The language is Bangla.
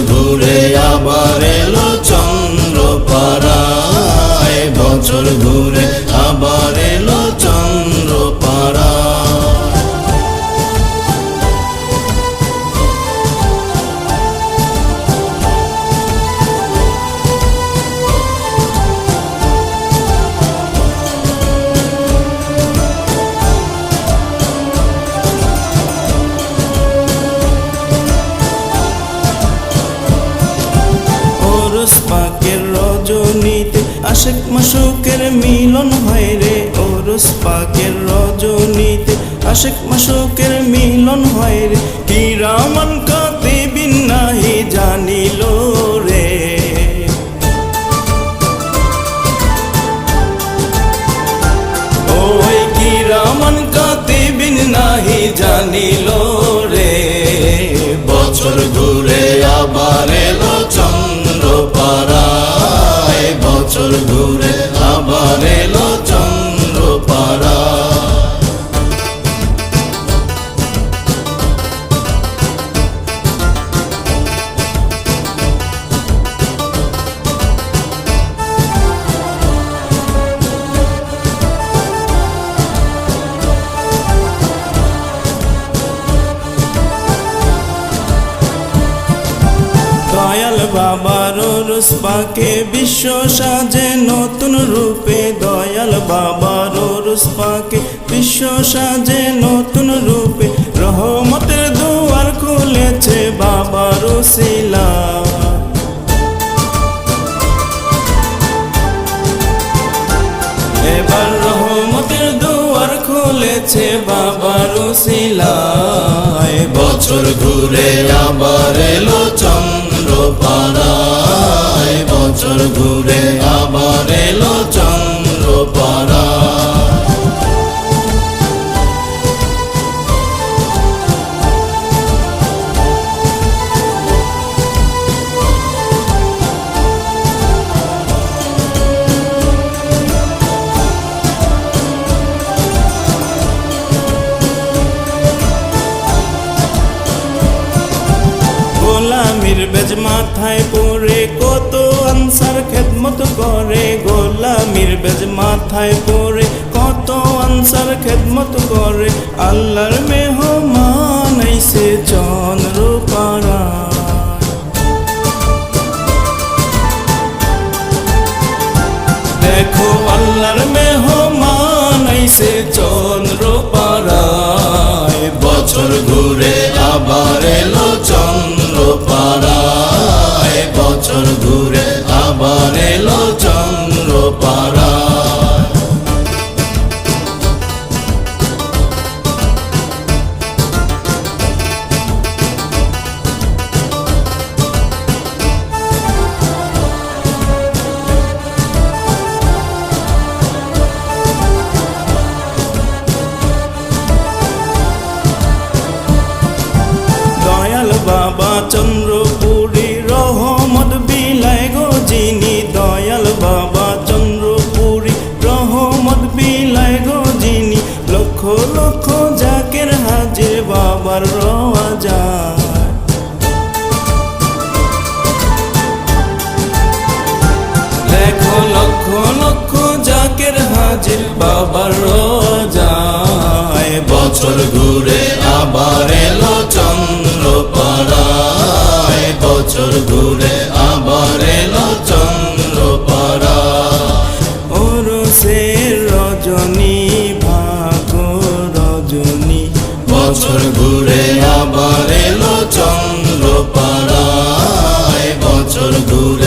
ঘুরে আবার এলো চন্দ্রপাড়ায়, বছর ঘুরে আবার এলো চন্দ্রপাড়ায়। পাকের রজনীতে আশিক মাশুকের মিলন হয় রে, ওরস পাকের রজনীতে আশিক মাশুকের মিলন হয় রে। কিরামান কাতিবিন নাহি জানিল রে, ওই কিরামান কাতিবিন নাহি জানিল রে। বছর ঘুরে আবার এলো চন্দ্রপাড়ায়, বছর ঘুরে আবার এলো চন্দ্রপাড়ায়। দয়াল বাবার ওরস পাকে বিশ্ব সাজে নতুন রূপে, দয়াল বাবার ওরস পাকে বিশ্ব সাজে নতুন রূপে। রহমতের দুয়ার খুলেছে বাবার ওসিলা, এবার রহমতের দুয়ার খুলেছে বাবার ওসিলায়। বছর ঘুরে আবার এলো চন্দ্রপাড়ায়, বছর ঘুরে আবার এলো চন্দ্রপাড়ায়। গোলামির বেজ মাথায় পরে কত আনসার খেদমত করে, গোলামির বেজ মাথায় পরে কত আনসার খেদমত করে। আল্লাহর মেহমান আইছে চন্দ্রপাড়ায়, দেখো আল্লাহর মেহমান আইছে চন্দ্রপাড়ায়। বছর ঘুরে আবার এলো চন্দ্রপাড়ায়, বছর ঘুরে আবার এলো চন্দ্রপাড়ায়। বাবা চন্দ্রপুরী রহমত বিলায় গো যিনি, দয়াল বাবা চন্দ্রপুরী রহমত বিলায় গো যিনি। লক্ষ লক্ষ জাকের হাজির বাবার রওয়া যায়, দেখো লক্ষ লক্ষ জাকের হাজির বাবার রওয়া যায়। বছর ঘুরে আবার এলো চন্দ্রপাড়ায়, বছর ঘুরে আবার এলো চন্দ্রপাড়ায়। ওরসের রজনী ভাগ রজনী, বছর ঘুরে আবার এলো চন্দ্রপাড়ায়, বছর ঘুরে